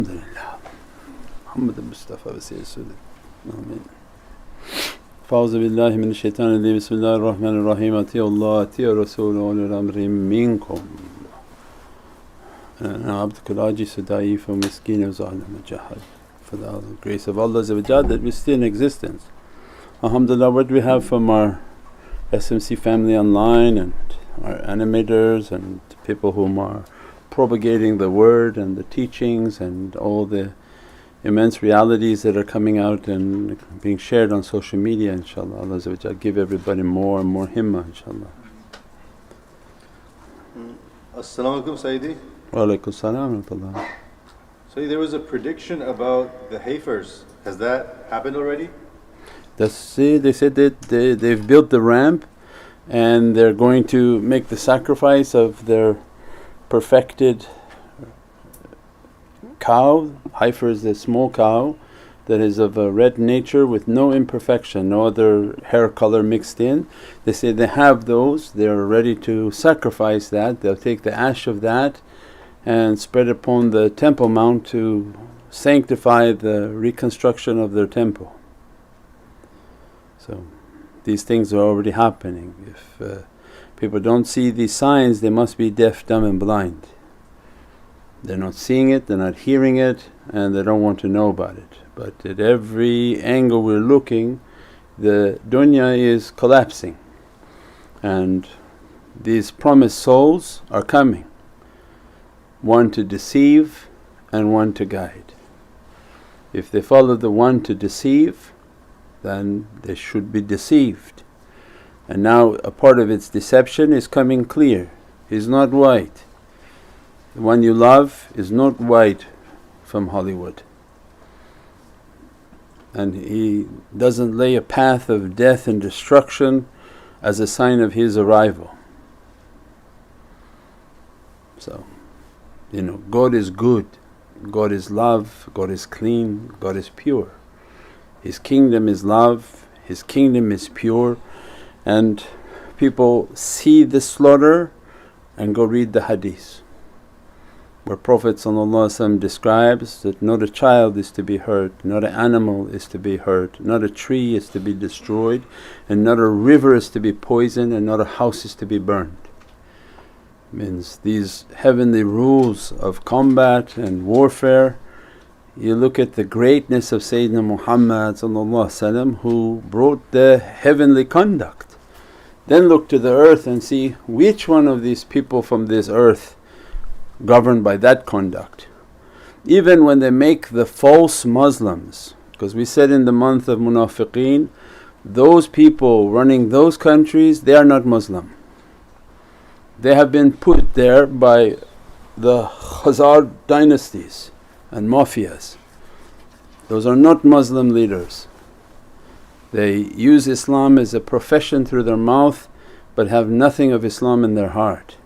Alhamdulillah. Muhammad al-Mustafa wa Sayyid. Ameen. Fa'auzu billahi minash shaitani rajim. Bismillahir Rahmanir Rahim. Ati'ullah ati'ur Rasul wa ulul amri minkum. Ana abdukal ajis wa da'if wa miskin wa zalim wa jahal. For the grace of Allah that we're still in existence. Alhamdulillah, what do we have from our SMC family online and our animators and people whom are propagating the word and the teachings and all the immense realities that are coming out and being shared on social media, inshaAllah. Allah give everybody more and more himmah, inshaAllah. As-salamu alaykum Sayyidi. Wa alaykum salam wa rahmatullah. Sayyidi, there was a prediction about the heifers. Has that happened already? They said that they've built the ramp and they're going to make the sacrifice of their perfected cow. Heifer is the small cow that is of a red nature with no imperfection, no other hair color mixed in. They say they have those, they're ready to sacrifice that. They'll take the ash of that and spread upon the temple mount to sanctify the reconstruction of their temple. So these things are already happening. If people don't see these signs, they must be deaf, dumb and blind. They're not seeing it, they're not hearing it, and they don't want to know about it. But at every angle we're looking, the dunya is collapsing and these promised souls are coming, one to deceive and one to guide. If they follow the one to deceive, then they should be deceived. And now a part of its deception is coming clear. He's not white. The one you love is not white from Hollywood, and he doesn't lay a path of death and destruction as a sign of his arrival. So, God is good, God is love, God is clean, God is pure. His kingdom is love, His kingdom is pure, and people see the slaughter and go read the hadith where Prophet describes that not a child is to be hurt, not an animal is to be hurt, not a tree is to be destroyed, and not a river is to be poisoned, and not a house is to be burned. Means these heavenly rules of combat and warfare. You look at the greatness of Sayyidina Muhammad who brought the heavenly conduct. Then look to the earth and see which one of these people from this earth governed by that conduct. Even when they make the false Muslims, because we said in the month of Munafiqeen, those people running those countries, they are not Muslim. They have been put there by the Khazar dynasties and mafias. Those are not Muslim leaders. They use Islam as a profession through their mouth but have nothing of Islam in their heart.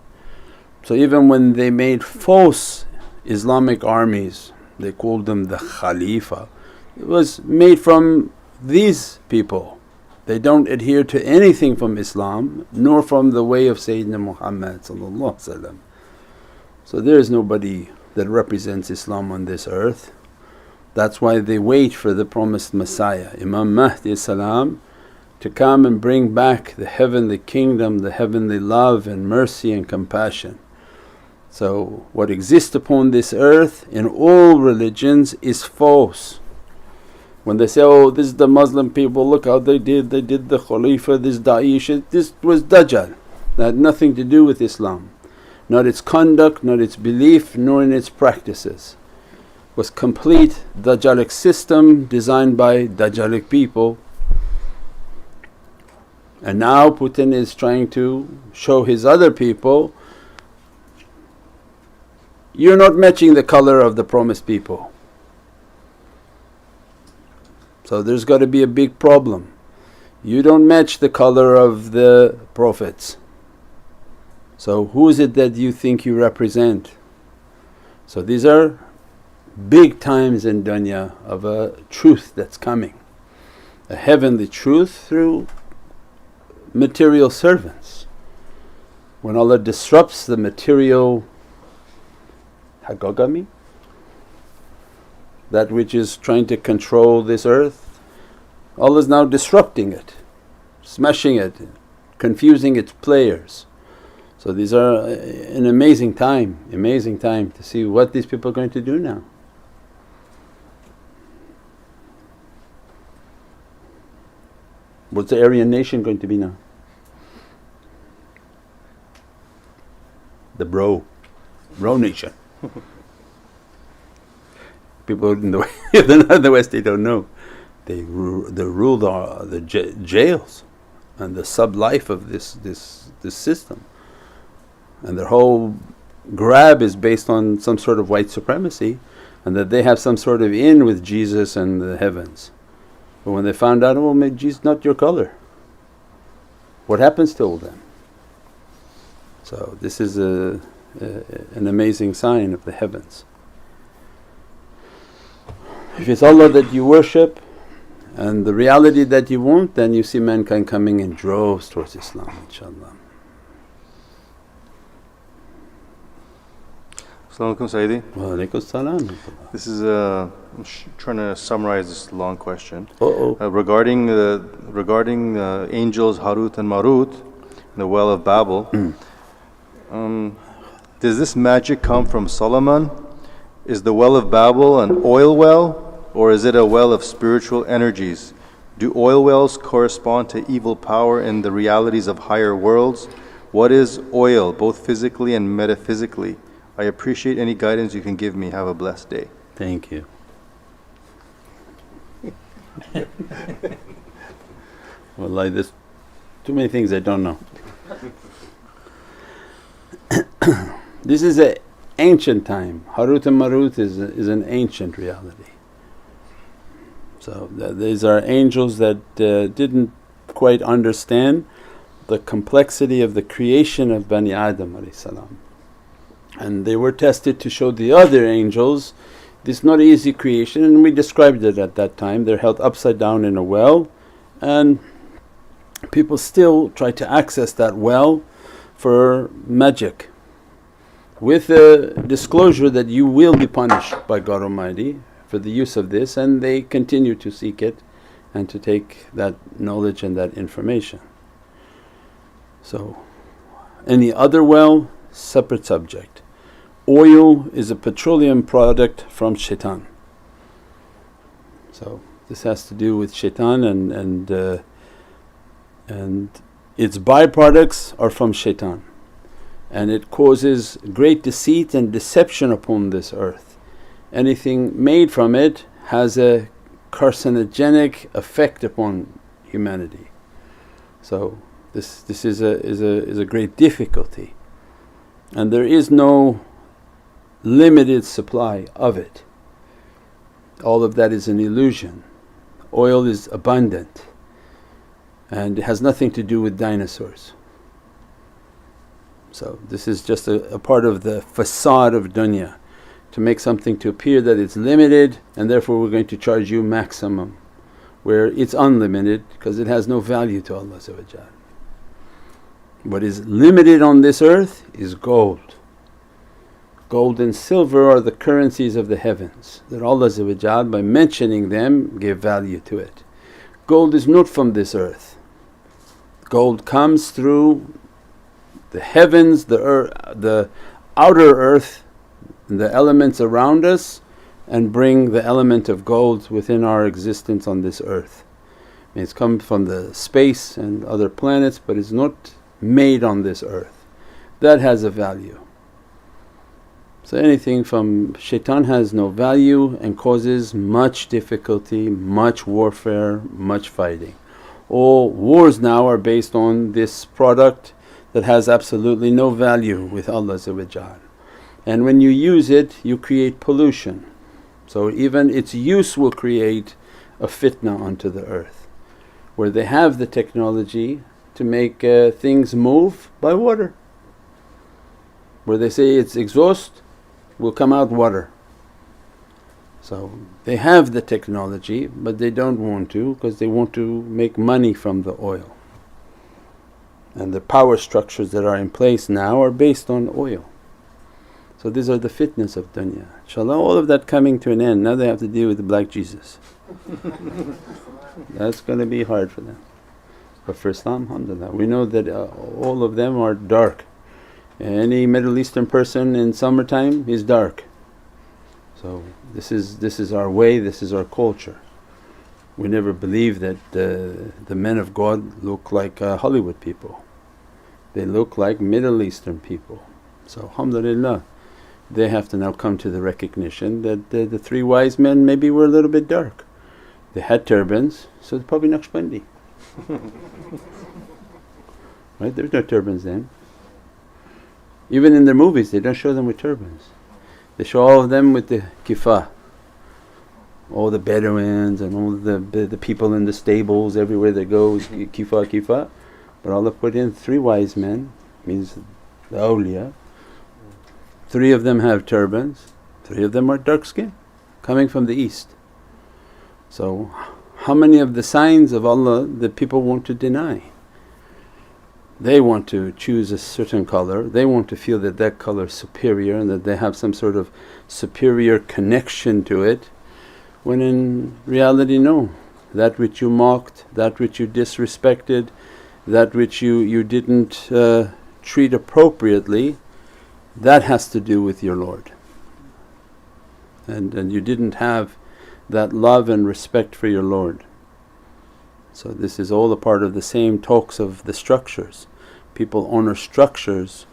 So even when they made false Islamic armies, they called them the Khalifa, it was made from these people. They don't adhere to anything from Islam nor from the way of Sayyidina Muhammad. So there is nobody that represents Islam on this earth. That's why they wait for the promised Messiah, Imam Mahdi to come and bring back the heavenly kingdom, the heavenly love and mercy and compassion. So what exists upon this earth in all religions is false. When they say, oh this is the Muslim people, look how they did the Khalifa, this Daesh, this was Dajjal. That had nothing to do with Islam. Not its conduct, not its belief, nor in its practices. It was complete Dajjalic system designed by Dajjalic people. And now Putin is trying to show his other people, you're not matching the colour of the promised people. So there's got to be a big problem. You don't match the colour of the prophets. So who is it that you think you represent? So these are big times in dunya of a truth that's coming. A heavenly truth through material servants. When Allah disrupts the material hagagami, that which is trying to control this earth. Allah is now disrupting it, smashing it, confusing its players. So these are an amazing time to see what these people are going to do now. What's the Aryan nation going to be now? The bro nation. People in the they're not in the West, they don't know. They rule the jails and the sub-life of this system, and their whole grab is based on some sort of white supremacy, and that they have some sort of in with Jesus and the heavens. But when they found out, oh, maybe Jesus not your color, what happens to all them? So this is an amazing sign of the heavens. If it's Allah that you worship and the reality that you want, then you see mankind coming in droves towards Islam, inshaAllah. As-salamu alaykum Sayyidi. Wa alaykum salam. This is I'm trying to summarize this long question. Regarding Regarding the angels Harut and Marut in the Well of Babel. Does this magic come from Solomon? Is the Well of Babel an oil well, or is it a well of spiritual energies? Do oil wells correspond to evil power in the realities of higher worlds? What is oil, both physically and metaphysically? I appreciate any guidance you can give me. Have a blessed day. Thank you. Wallahi, there's too many things I don't know. This is an ancient time. Harut and Marut is an ancient reality. So these are angels that didn't quite understand the complexity of the creation of Bani Adam alayhi salam. And they were tested to show the other angels this not easy creation, and we described it at that time. They're held upside down in a well, and people still try to access that well for magic, with a disclosure that you will be punished by God Almighty for the use of this, and they continue to seek it and to take that knowledge and that information. So any other well, separate subject. Oil is a petroleum product from shaitan. So this has to do with shaitan, and its byproducts are from shaitan, and it causes great deceit and deception upon this earth. Anything made from it has a carcinogenic effect upon humanity. So this is a great difficulty, and there is no limited supply of it. All of that is an illusion. Oil is abundant and it has nothing to do with dinosaurs. So this is just a part of the facade of dunya, to make something to appear that it's limited, and therefore we're going to charge you maximum, where it's unlimited because it has no value to Allah. What is limited on this earth is gold. Gold and silver are the currencies of the heavens that Allah by mentioning them gave value to it. Gold is not from this earth. Gold comes through the heavens, the outer earth, the elements around us, and bring the element of gold within our existence on this earth. It's come from the space and other planets, but it's not made on this earth. That has a value. So anything from shaitan has no value and causes much difficulty, much warfare, much fighting. All wars now are based on this product that has absolutely no value with Allah, and when you use it you create pollution. So even its use will create a fitna onto the earth, where they have the technology to make things move by water, where they say its exhaust will come out water. So they have the technology, but they don't want to, because they want to make money from the oil. And the power structures that are in place now are based on oil. So these are the fitness of dunya. InshaAllah all of that coming to an end, now they have to deal with the black Jesus. That's going to be hard for them. But for Islam, alhamdulillah, we know that all of them are dark. Any Middle Eastern person in summertime is dark. So this is our way, this is our culture. We never believe that the men of God look like Hollywood people. They look like Middle Eastern people. So alhamdulillah, they have to now come to the recognition that the three wise men maybe were a little bit dark. They had turbans, so they're probably Naqshbandi. Right? There was no turbans then. Even in their movies they don't show them with turbans. They show all of them with the kifah. All the Bedouins and all the people in the stables, everywhere they go is kifah, kifah. But Allah put in three wise men, means the awliya. Three of them have turbans, three of them are dark skin, coming from the east. So how many of the signs of Allah that people want to deny? They want to choose a certain colour, they want to feel that that colour is superior and that they have some sort of superior connection to it, when in reality no. That which you mocked, that which you disrespected, that which you didn't treat appropriately, that has to do with your Lord. And you didn't have that love and respect for your Lord. So this is all a part of the same talks of the structures. People honour structures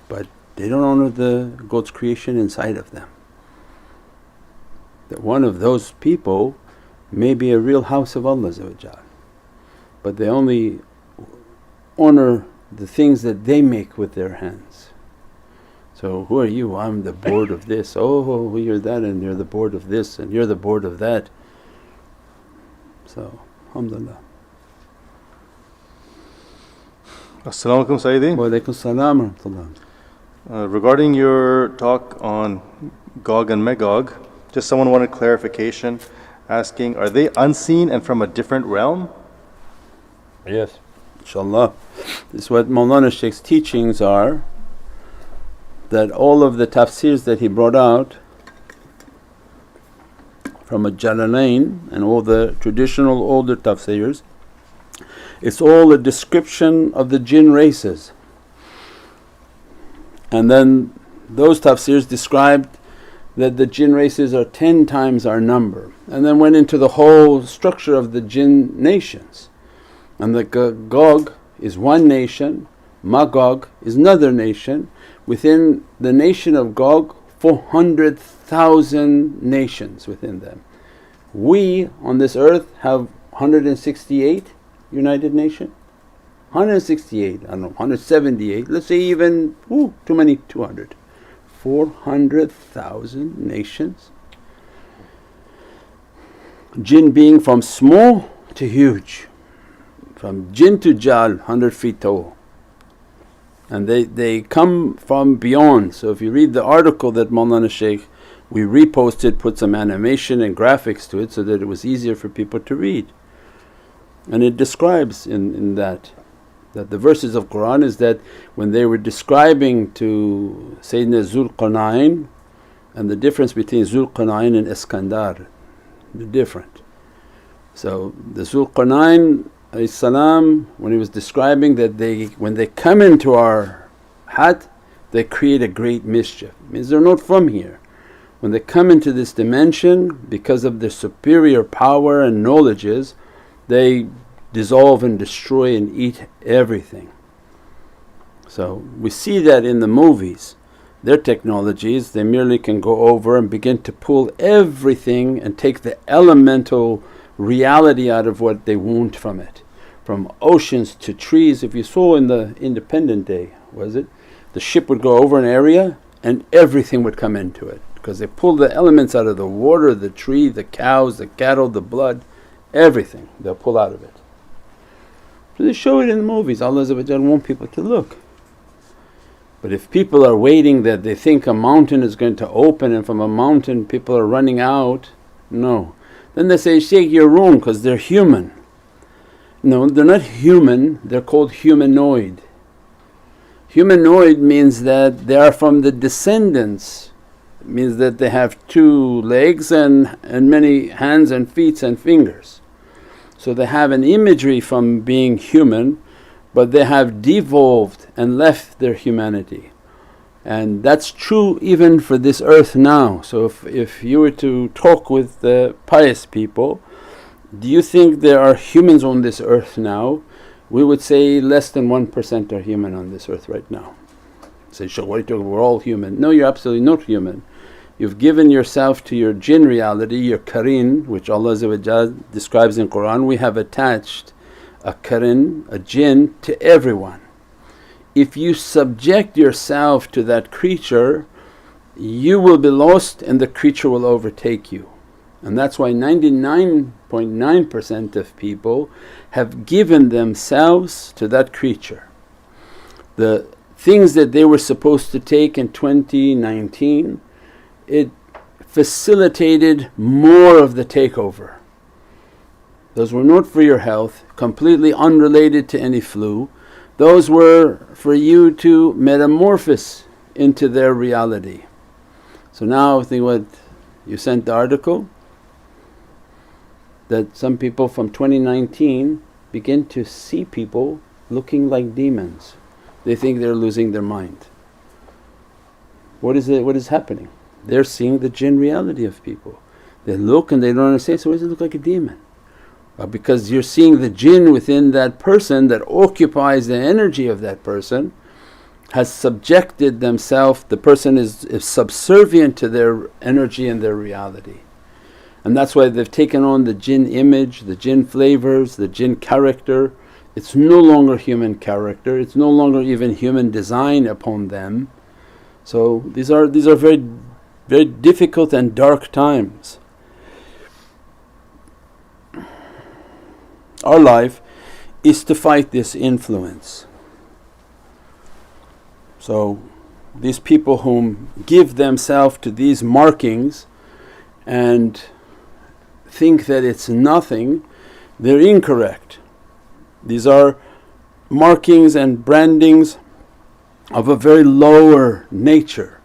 but they don't honour the God's creation inside of them. That one of those people may be a real house of Allah, but they only honour the things that they make with their hands. So, who are you? I'm the board of this. Oh, you're that, and you're the board of this, and you're the board of that. So, alhamdulillah. As-salamu alaykum Sayyidi. Wa alaykum as-salam wa rahmatullah. Regarding your talk on Gog and Magog, just someone wanted clarification, asking, are they unseen and from a different realm? Yes. InshaAllah. This is what Mawlana Shaykh's teachings are, that all of the tafsirs that he brought out from a Jalalain and all the traditional older tafsirs, it's all a description of the jinn races. And then those tafsirs described that the jinn races are 10 times our number, and then went into the whole structure of the jinn nations. And the Gog is one nation, Magog is another nation. Within the nation of Gog, 400,000 nations within them. We on this earth have 168 United Nation, 168, I don't know, 178, let's say even too many, 200. 400,000 nations. Jinn being from small to huge, from jinn to jal, 100 feet tall. And they come from beyond. So if you read the article that Mawlana Shaykh, we reposted, put some animation and graphics to it so that it was easier for people to read. And it describes in that the verses of Qur'an is that when they were describing to Sayyidina Zulqarnain, and the difference between Zulqarnain and Iskandar, they're different. So the Zulqarnain salam, when he was describing that when they come into our hut they create a great mischief, means they're not from here. When they come into this dimension, because of their superior power and knowledges, they dissolve and destroy and eat everything. So we see that in the movies, their technologies, they merely can go over and begin to pull everything and take the elemental reality out of what they want from it, from oceans to trees. If you saw in the Independent Day, was it? The ship would go over an area and everything would come into it, because they pull the elements out of the water, the tree, the cows, the cattle, the blood, everything they'll pull out of it. So they show it in the movies. Allah want people to look. But if people are waiting that they think a mountain is going to open and from a mountain people are running out, no. Then they say, Shaykh, you're wrong because they're human. No, they're not human, they're called humanoid. Humanoid means that they are from the descendants, it means that they have 2 legs and many hands and feet and fingers. So they have an imagery from being human, but they have devolved and left their humanity. And that's true even for this earth now. So if you were to talk with the pious people, do you think there are humans on this earth now? We would say less than 1% are human on this earth right now. Say, Shaykh, what are you talking about? We're all human. No, you're absolutely not human. You've given yourself to your jinn reality, your qareen, which Allah describes in Qur'an. We have attached a qareen, a jinn, to everyone. If you subject yourself to that creature, you will be lost and the creature will overtake you. And that's why 99.9% of people have given themselves to that creature. The things that they were supposed to take in 2019, it facilitated more of the takeover. Those were not for your health, completely unrelated to any flu. Those were for you to metamorphose into their reality. So now think what you sent the article, that some people from 2019 begin to see people looking like demons. They think they're losing their mind. What is happening? They're seeing the jinn reality of people. They look and they don't understand, so why does it look like a demon? Because you're seeing the jinn within that person that occupies the energy of that person, has subjected themselves, the person is subservient to their energy and their reality. And that's why they've taken on the jinn image, the jinn flavors, the jinn character. It's no longer human character, it's no longer even human design upon them. So these are very, very difficult and dark times. Our life is to fight this influence. So these people whom give themselves to these markings and think that it's nothing, they're incorrect. These are markings and brandings of a very lower nature.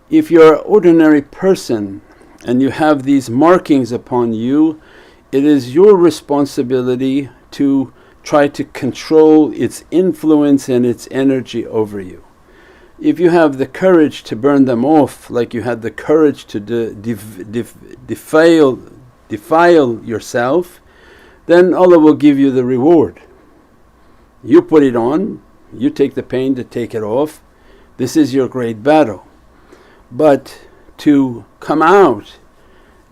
If you're an ordinary person and you have these markings upon you, it is your responsibility to try to control its influence and its energy over you. If you have the courage to burn them off, like you had the courage to defile yourself, then Allah will give you the reward. You put it on, you take the pain to take it off, this is your great battle. But to come out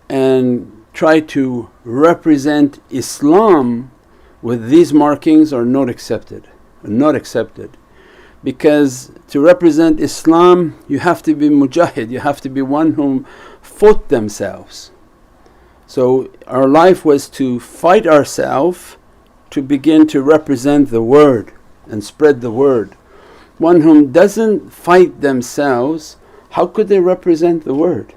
and try to represent Islam with these markings are not accepted, because to represent Islam you have to be mujahid, you have to be one whom fought themselves. So our life was to fight ourselves to begin to represent the word and spread the word. One whom doesn't fight themselves, how could they represent the word?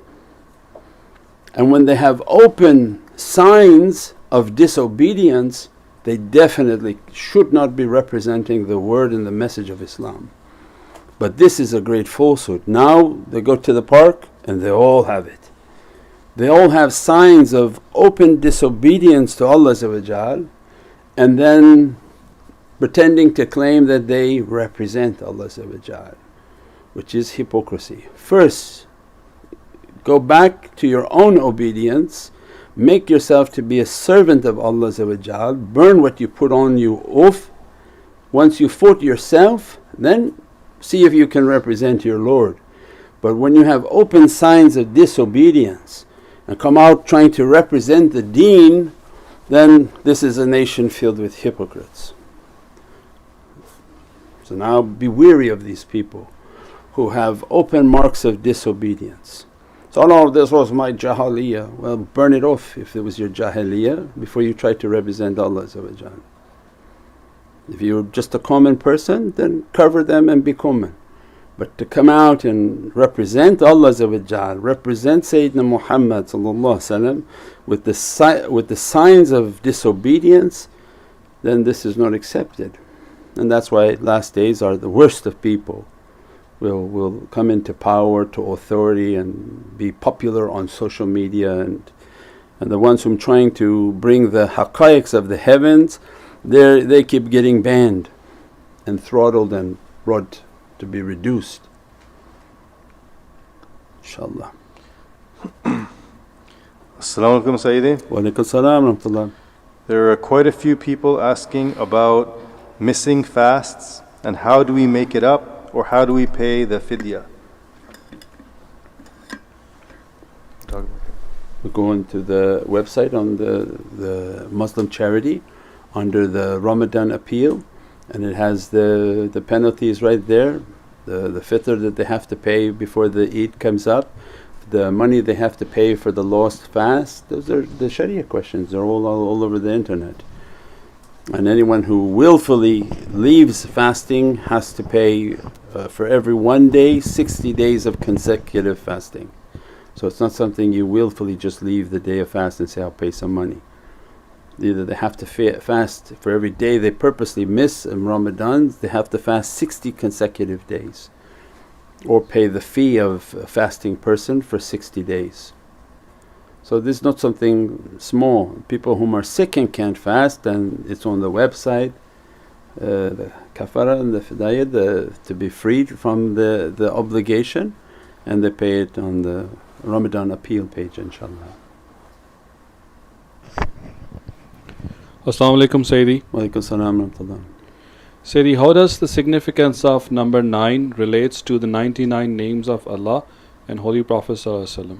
And when they have open signs of disobedience, they definitely should not be representing the word and the message of Islam. But this is a great falsehood. Now they go to the park and they all have it. They all have signs of open disobedience to Allah and then pretending to claim that they represent Allah, which is hypocrisy. First, go back to your own obedience, make yourself to be a servant of Allah, burn what you put on you off. Once you fought yourself, then see if you can represent your Lord. But when you have open signs of disobedience and come out trying to represent the deen, then this is a nation filled with hypocrites. So now be wary of these people who have open marks of disobedience. So, no, this was my jahiliyyah. Well, burn it off if it was your jahiliyyah before you try to represent Allah. If you're just a common person, then cover them and be common. But to come out and represent Allah, represent Sayyidina Muhammad with the signs of disobedience, then this is not accepted. And that's why last days are the worst of people. Will come into power, to authority, and be popular on social media, and the ones whom trying to bring the haqqaiqs of the heavens, they keep getting banned and throttled and brought to be reduced, inshaAllah. As-salamu alaykum Sayyidi. Wa alaykum salam wa rahmatullah. There are quite a few people asking about missing fasts and how do we make it up, or how do we pay the fidya? We go into the website on the Muslim charity under the Ramadan appeal, and it has the penalties right there, the fitr that they have to pay before the Eid comes up, the money they have to pay for the lost fast. Those are the Sharia questions, they're all over the internet. And anyone who willfully leaves fasting has to pay for every 1 day 60 days of consecutive fasting. So it's not something you willfully just leave the day of fast and say, I'll pay some money. Either they have to fast for every day they purposely miss in Ramadan, they have to fast 60 consecutive days, or pay the fee of a fasting person for 60 days. So this is not something small. People whom are sick and can't fast, and it's on the website, the kafara and the fidayah, to be freed from the obligation, and they pay it on the Ramadan appeal page, inshaAllah. As-salamu alaykum Sayyidi. Wa alaykum salam wa rahmatullah. Sayyidi, how does the significance of number 9 relates to the 99 names of Allah and Holy Prophet ﷺ?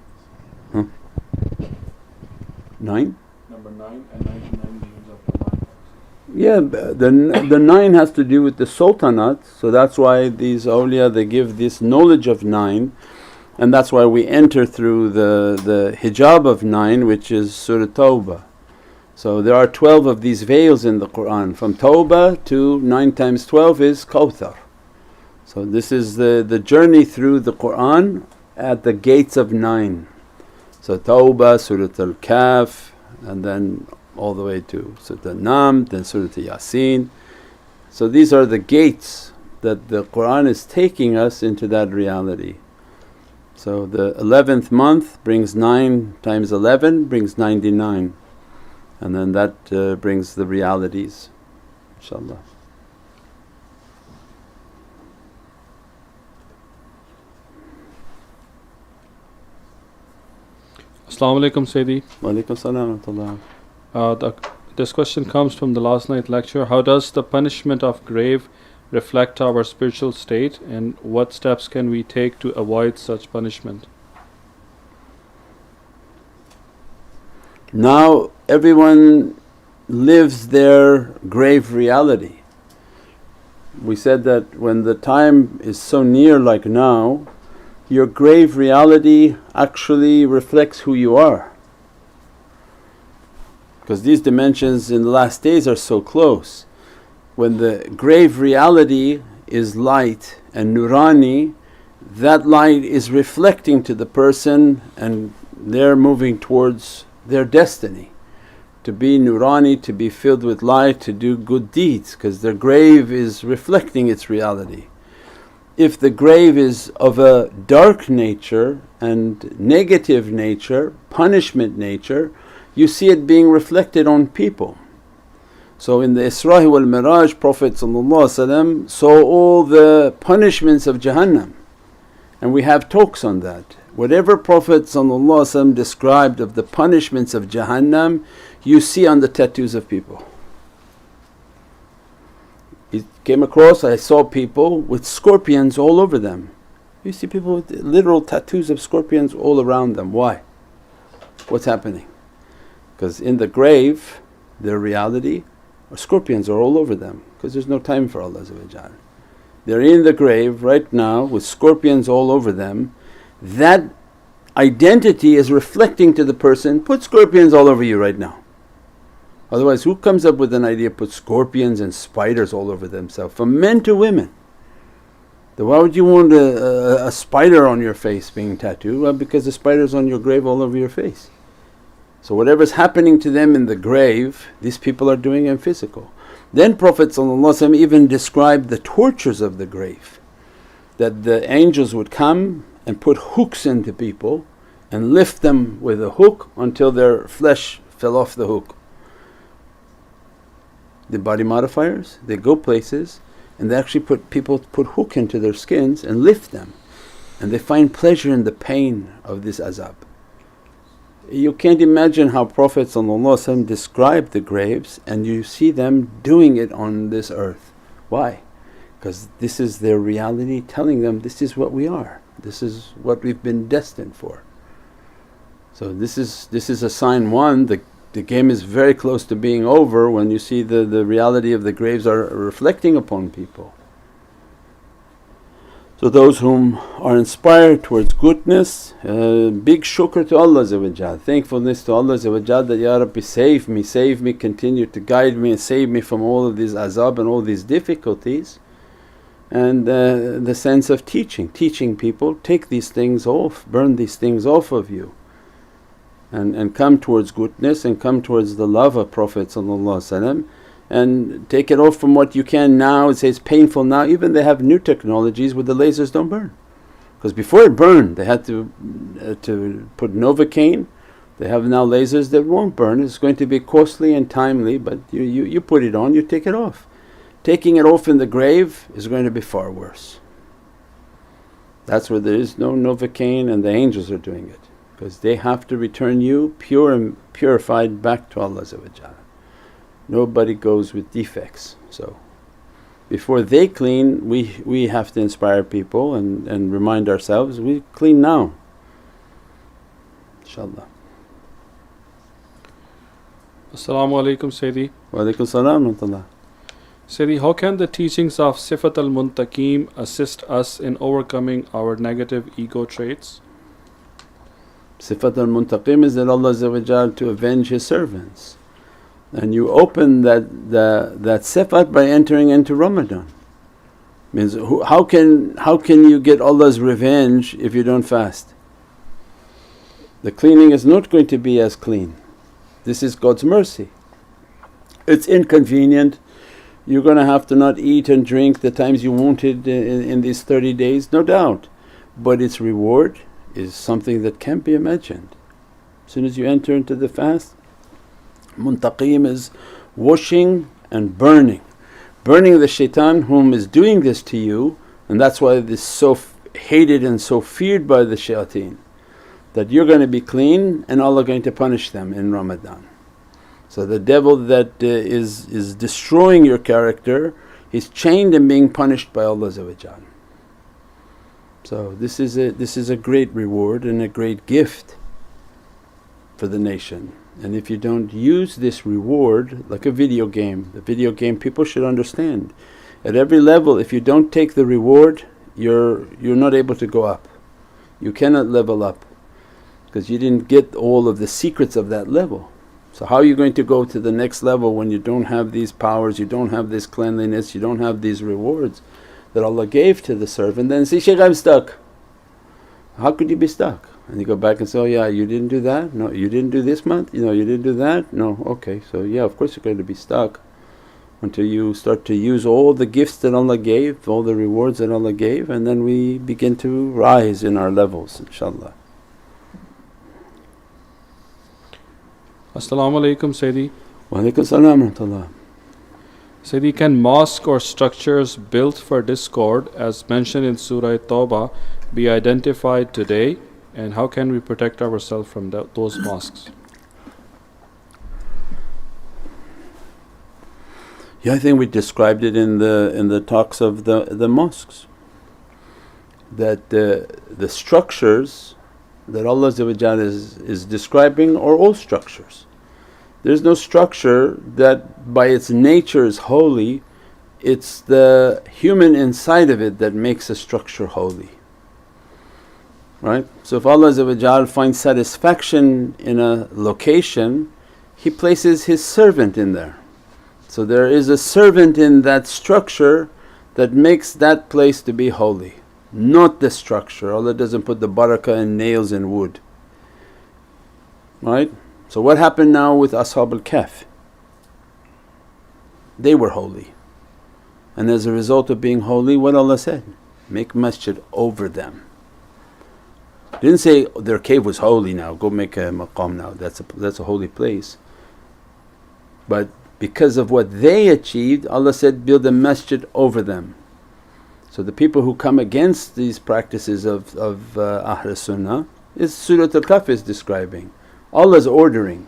9? Number 9 and 99 names of Allah. Yeah, the 9 has to do with the sultanate, so that's why these awliya they give this knowledge of 9, and that's why we enter through the hijab of 9, which is Surah Tawbah. So there are 12 of these veils in the Qur'an, from Tawbah to 9 times 12 is Kawthar. So this is the journey through the Qur'an at the gates of 9. So Tawbah, Surah Al-Kahf, and then all the way to Surah Al-Naml, then Surah Yasin. So these are the gates that the Qur'an is taking us into that reality. So the 11th month brings 9 times 11 brings 99, and then that brings the realities, inshaAllah. As-salamu alaykum Sayyidi. Wa alaykum salam wa rahmatullah. This question comes from the last night lecture. How does the punishment of grave reflect our spiritual state, and what steps can we take to avoid such punishment? Now everyone lives their grave reality. We said that when the time is so near like now, your grave reality actually reflects who you are, because these dimensions in the last days are so close. When the grave reality is light and nurani, that light is reflecting to the person and they're moving towards their destiny, to be nurani, to be filled with light, to do good deeds, because their grave is reflecting its reality. If the grave is of a dark nature and negative nature, punishment nature, you see it being reflected on people. So in the Isra wal Miraj, Prophet saw all the punishments of Jahannam, and we have talks on that. Whatever Prophet described of the punishments of Jahannam, you see on the tattoos of people. He came across, I saw people with scorpions all over them. You see people with literal tattoos of scorpions all around them. Why? What's happening? Because in the grave, their reality, scorpions are all over them, because there's no time for Allah. They're in the grave right now with scorpions all over them. That identity is reflecting to the person, put scorpions all over you right now. Otherwise, who comes up with an idea, put scorpions and spiders all over themselves, from men to women? Then why would you want a spider on your face being tattooed? Well, because the spider's on your grave all over your face. So whatever's happening to them in the grave, these people are doing in physical. Then Prophet ﷺ even described the tortures of the grave, that the angels would come and put hooks into people and lift them with a hook until their flesh fell off the hook. The body modifiers, they go places and they actually people put hook into their skins and lift them, and they find pleasure in the pain of this azab. You can't imagine how Prophet ﷺ described the graves, and you see them doing it on this earth. Why? Because this is their reality telling them this is what we are, this is what we've been destined for. So this is a sign. One, the game is very close to being over when you see the reality of the graves are reflecting upon people. So those whom are inspired towards goodness, big shukr to Allah, thankfulness to Allah that, Ya Rabbi, save me, continue to guide me and save me from all of these azab and all these difficulties. And the sense of teaching people, take these things off, burn these things off of you. And come towards goodness and come towards the love of Prophet and take it off from what you can now. It says painful now, even they have new technologies where the lasers don't burn. Because before it burned they had to put Novocaine. They have now lasers that won't burn. It's going to be costly and timely, but you put it on, you take it off. Taking it off in the grave is going to be far worse. That's where there is no Novocaine, and the angels are doing it, because they have to return you pure and purified back to Allah. Nobody goes with defects. So before they clean, we have to inspire people and remind ourselves, we clean now, inshaAllah. As-salamu alaykum Sayyidi. Wa alaykum salam wa rahmatullah. Sayyidi, how can the teachings of sifat al-Muntaqim assist us in overcoming our negative ego traits? Sifat al-Muntaqim is that Allah to avenge His servants, and you open that sifat by entering into Ramadan. Means how can you get Allah's revenge if you don't fast? The cleaning is not going to be as clean. This is God's mercy. It's inconvenient, you're going to have to not eat and drink the times you wanted in these 30 days, no doubt, but its reward is something that can't be imagined. As soon as you enter into the fast, Muntaqim is washing and burning the shaitan whom is doing this to you, and that's why this is so hated and so feared by the shayateen, that you're going to be clean and Allah going to punish them in Ramadan. So the devil that is destroying your character, he's chained and being punished by Allah. So this is a great reward and a great gift for the nation. And if you don't use this reward, like a video game, the video game people should understand, at every level if you don't take the reward, you're not able to go up. You cannot level up because you didn't get all of the secrets of that level. So how are you going to go to the next level when you don't have these powers, you don't have this cleanliness, you don't have these rewards that Allah gave to the servant? Then say, Shaykh, I'm stuck. How could you be stuck? And you go back and say, oh yeah, you didn't do that? No, you didn't do this month? You didn't do that? No, okay, so yeah, of course you're going to be stuck until you start to use all the gifts that Allah gave, all the rewards that Allah gave, and then we begin to rise in our levels, inshaAllah. As-salamu alaykum Sayyidi. Wa alaykum salam wa rahmatullah. Sayyidi, can mosque or structures built for discord as mentioned in Surah Tawbah be identified today, and how can we protect ourselves from those mosques? Yeah, I think we described it in the talks of the mosques, that the structures that Allah is describing are all structures. There's no structure that by its nature is holy, it's the human inside of it that makes a structure holy. Right? So if Allah finds satisfaction in a location, He places His servant in there. So there is a servant in that structure that makes that place to be holy, not the structure. Allah doesn't put the barakah in nails and wood. Right? So what happened now with Ashab al-Kahf? they were holy. And as a result of being holy, what Allah said? Make masjid over them. Didn't say their cave was holy, now go make a maqam now, that's a holy place. But because of what they achieved, Allah said build a masjid over them. So the people who come against these practices of Ahl Sunnah is Surah Al-Kahf is describing. Allah's ordering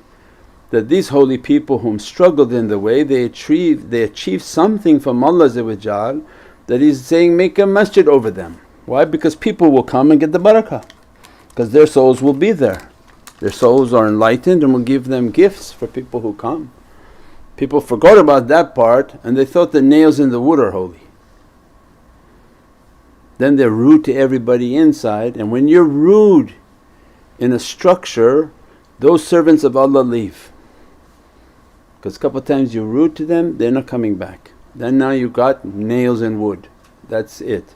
that these holy people whom struggled in the way, they achieved something from Allah that He's saying make a masjid over them. Why? Because people will come and get the barakah, because their souls will be there. Their souls are enlightened and will give them gifts for people who come. People forgot about that part and they thought the nails in the wood are holy. Then they're rude to everybody inside, and when you're rude in a structure, those servants of Allah leave. Because a couple of times you're rude to them, they're not coming back. Then now you got nails in wood, that's it.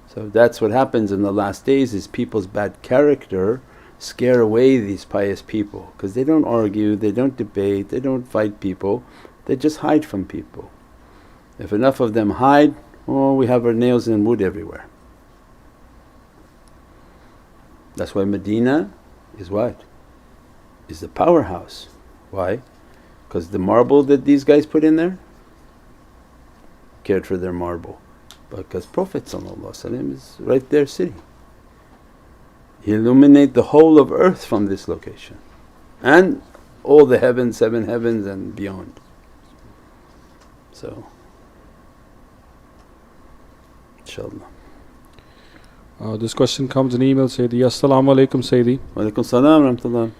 So that's what happens in the last days, is people's bad character scare away these pious people, because they don't argue, they don't debate, they don't fight people, they just hide from people. If enough of them hide, oh, we have our nails in wood everywhere. That's why Medina is what? Is the powerhouse. Why? Because the marble that these guys put in there cared for their marble. Because Prophet is right there sitting. He illuminate the whole of earth from this location and all the heavens, 7 heavens and beyond. So inshaAllah. This question comes in email, Sayyidi. As-salamu alaykum, Sayyidi. Wa alaykum salam wa rahmatullah.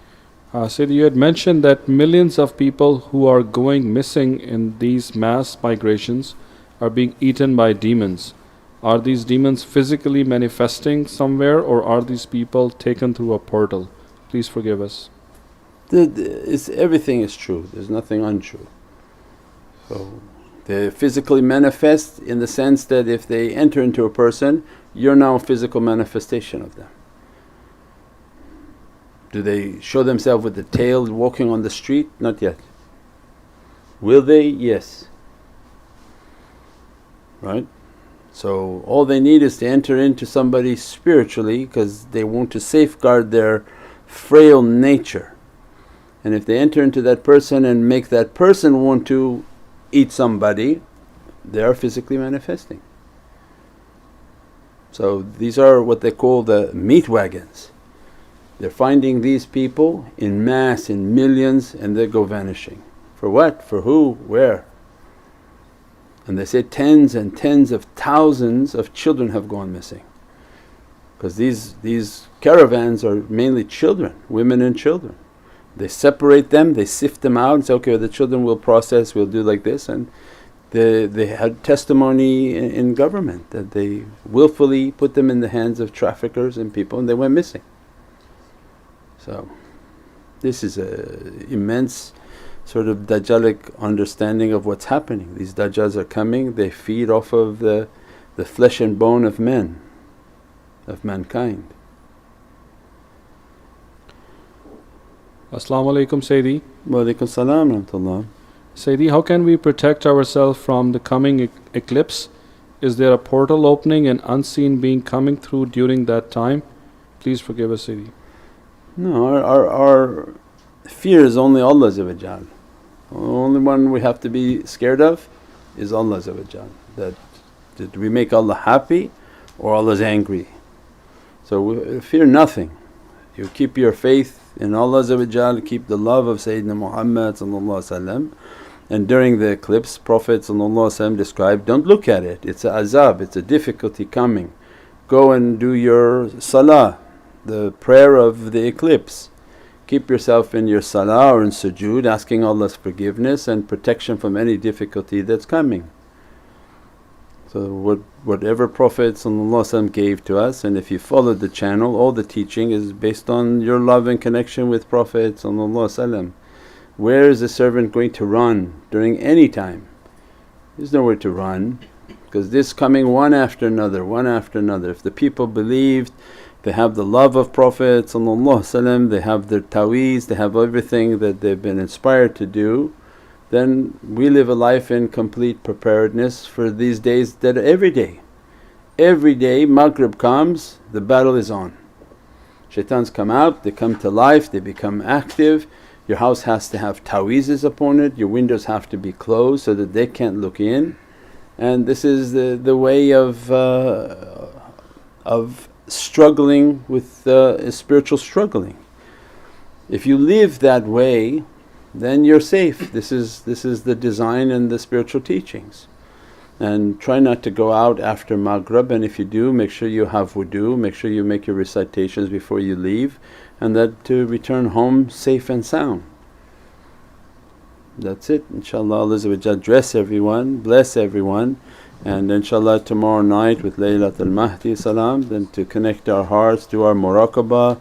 Sayyidi, you had mentioned that millions of people who are going missing in these mass migrations are being eaten by demons. Are these demons physically manifesting somewhere, or are these people taken through a portal? Please forgive us. Everything is true, there's nothing untrue. So they physically manifest in the sense that if they enter into a person, you're now a physical manifestation of them. Do they show themselves with the tail walking on the street? Not yet. Will they? Yes. Right? So all they need is to enter into somebody spiritually, because they want to safeguard their frail nature. And if they enter into that person and make that person want to eat somebody, they are physically manifesting. So these are what they call the meat wagons. They're finding these people in mass, in millions, and they go vanishing. For what? For who? Where? And they say tens and tens of thousands of children have gone missing, because these caravans are mainly children, women and children. They separate them, they sift them out and say, okay, the children will process, we'll do like this. And they had testimony in government that they willfully put them in the hands of traffickers and people, and they went missing. So this is a immense sort of Dajjalic understanding of what's happening. These Dajjals are coming, they feed off of the flesh and bone of men, of mankind. As-salamu alaykum, Sayyidi. Wa alaykum salam wa rahmatullah. Sayyidi, how can we protect ourselves from the coming eclipse? Is there a portal opening and unseen being coming through during that time? Please forgive us, Sayyidi. No, our fear is only Allah. The only one we have to be scared of is Allah. That did we make Allah happy or Allah's angry? So we fear nothing. You keep your faith in Allah, keep the love of Sayyidina Muhammad, and during the eclipse Prophet described, don't look at it, it's a azab, it's a difficulty coming. Go and do your salah, the prayer of the eclipse. Keep yourself in your salah or in sujood, asking Allah's forgiveness and protection from any difficulty that's coming. So whatever Prophet gave to us, and if you followed the channel, all the teaching is based on your love and connection with Prophet. Where is a servant going to run during any time? There's nowhere to run, because this coming one after another, one after another. If the people believed, they have the love of Prophet, they have their taweez, they have everything that they've been inspired to do, then we live a life in complete preparedness for these days that every day Maghrib comes, the battle is on. Shaitans come out, they come to life, they become active. Your house has to have ta'weezes upon it, your windows have to be closed so that they can't look in. And this is the way of struggling with spiritual struggling. If you live that way then you're safe. This is the design and the spiritual teachings. And try not to go out after Maghrib, and if you do make sure you have wudu, make sure you make your recitations before you leave, and that to return home safe and sound. That's it. InshaAllah Allah dress everyone, bless everyone, and inshaAllah tomorrow night with Laylatul Mahdi salam, then to connect our hearts, do our muraqabah,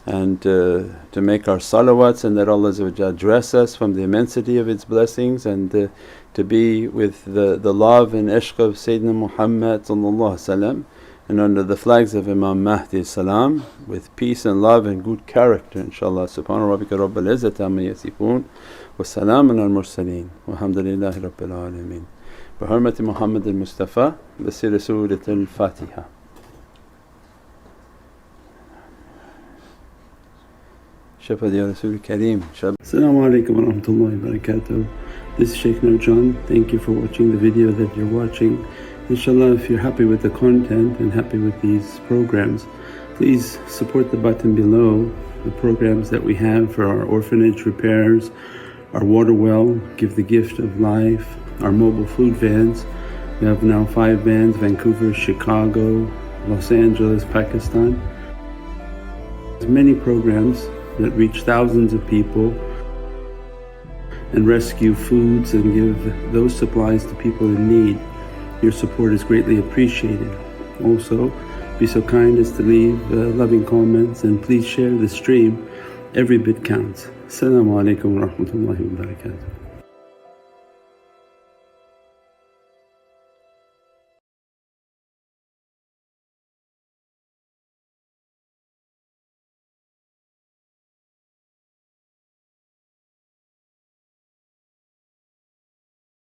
and to make our salawats, and that Allah dress us from the immensity of its blessings, and to be with the love and ishq of Sayyidina Muhammad and under the flags of Imam Mahdi salam, with peace and love and good character inshaAllah. Subhana rabbika rabbil izzati amma yasifoon wa salaamun al mursaleen walhamdulillahi rabbil alameen. Bi hurmati Muhammad al-Mustafa bi sirri Surat al-Fatiha. Shafad ya Rasul Kareem. As-salamu alaykum wa rahmatullahi wa barakatuh. This is Shaykh Nurjan. Thank you for watching the video that you're watching. Inshallah, if you're happy with the content and happy with these programs, please support the button below, the programs that we have for our orphanage repairs, our water well, Give the Gift of Life, our mobile food vans. We have now 5 vans: Vancouver, Chicago, Los Angeles, Pakistan. There's many programs that reach thousands of people and rescue foods and give those supplies to people in need. Your support is greatly appreciated. Also, be so kind as to leave loving comments, and please share the stream. Every bit counts. As-salamu alaykum wa rahmatullahi wa barakatuh.